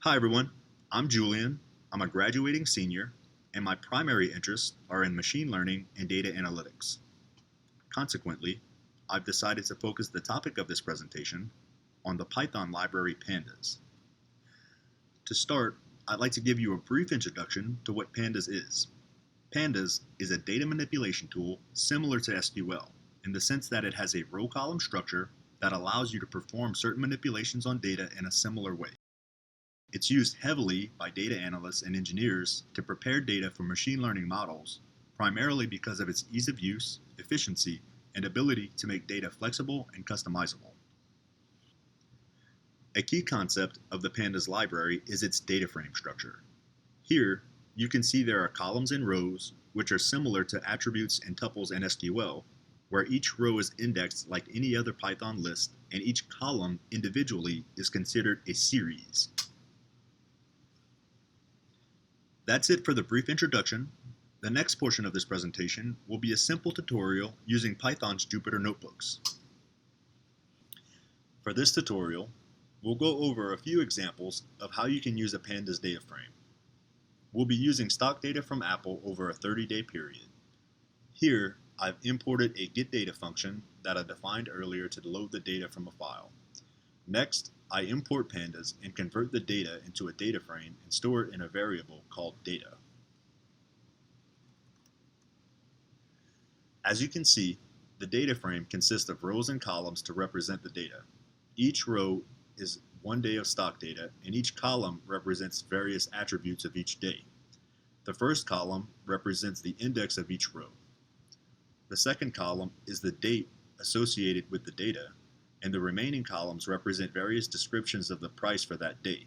Hi everyone, I'm Julian. I'm a graduating senior, and my primary interests are in machine learning and data analytics. Consequently, I've decided to focus the topic of this presentation on the Python library Pandas. To start, I'd like to give you a brief introduction to what Pandas is. Pandas is a data manipulation tool similar to SQL in the sense that it has a row column structure that allows you to perform certain manipulations on data in a similar way. It's used heavily by data analysts and engineers to prepare data for machine learning models, primarily because of its ease of use, efficiency, and ability to make data flexible and customizable. A key concept of the Pandas library is its data frame structure. Here, you can see there are columns and rows, which are similar to attributes and tuples in SQL, where each row is indexed like any other Python list, and each column individually is considered a series. That's it for the brief introduction. The next portion of this presentation will be a simple tutorial using Python's Jupyter notebooks. For this tutorial, we'll go over a few examples of how you can use a Pandas data frame. We'll be using stock data from Apple over a 30-day period. Here, I've imported a getData function that I defined earlier to load the data from a file. Next, I import Pandas and convert the data into a data frame and store it in a variable called data. As you can see, the data frame consists of rows and columns to represent the data. Each row is one day of stock data, and each column represents various attributes of each day. The first column represents the index of each row. The second column is the date associated with the data, and the remaining columns represent various descriptions of the price for that day.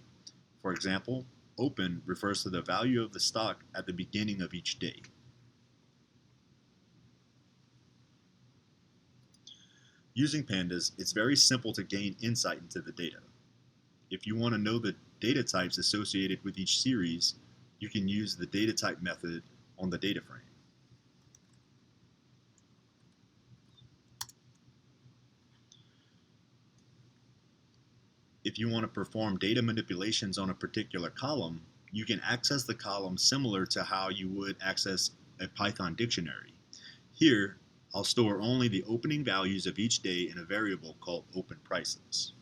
For example, open refers to the value of the stock at the beginning of each day. Using Pandas, it's very simple to gain insight into the data. If you want to know the data types associated with each series, you can use the data type method on the data frame. If you want to perform data manipulations on a particular column, you can access the column similar to how you would access a Python dictionary. Here, I'll store only the opening values of each day in a variable called open prices.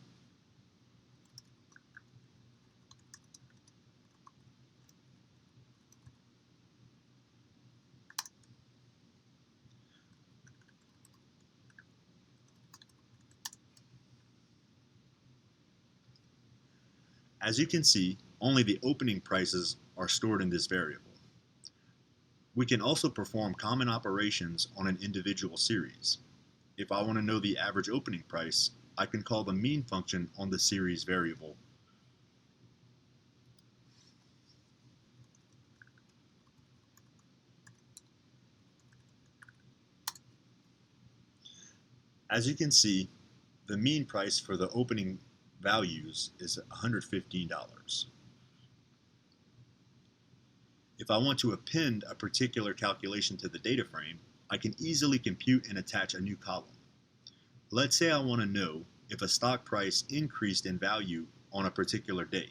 As you can see, only the opening prices are stored in this variable. We can also perform common operations on an individual series. If I want to know the average opening price, I can call the mean function on the series variable. As you can see, the mean price for the opening values is $115. If I want to append a particular calculation to the data frame, I can easily compute and attach a new column. Let's say I want to know if a stock price increased in value on a particular day.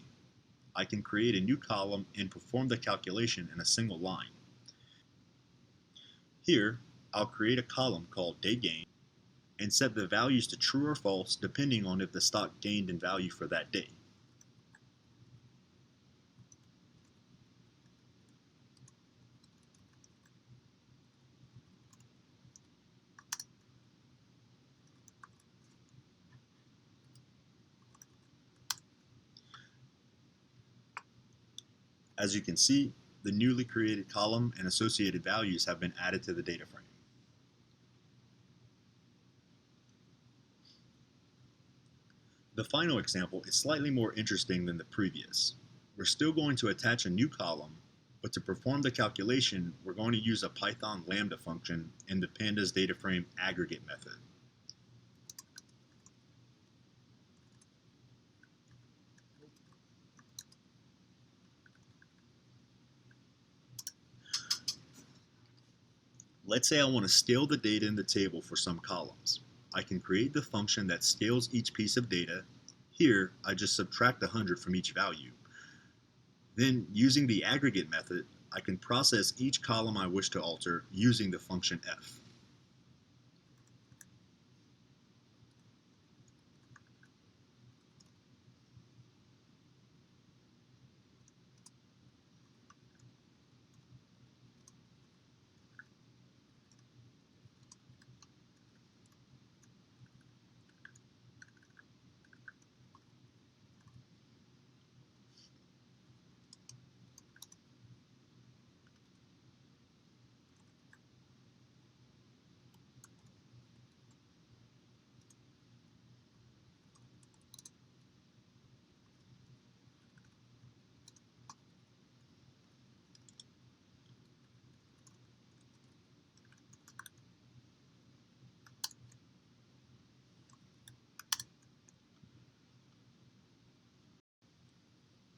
I can create a new column and perform the calculation in a single line. Here, I'll create a column called day gain and set the values to true or false depending on if the stock gained in value for that day. As you can see, the newly created column and associated values have been added to the data frame. The final example is slightly more interesting than the previous. We're still going to attach a new column, but to perform the calculation, we're going to use a Python lambda function in the Pandas data frame aggregate method. Let's say I want to scale the data in the table for some columns. I can create the function that scales each piece of data. Here, I just subtract 100 from each value. Then, using the aggregate method, I can process each column I wish to alter using the function f.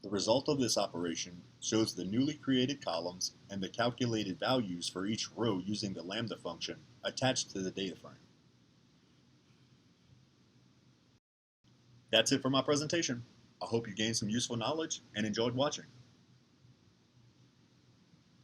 The result of this operation shows the newly created columns and the calculated values for each row using the lambda function attached to the data frame. That's it for my presentation. I hope you gained some useful knowledge and enjoyed watching.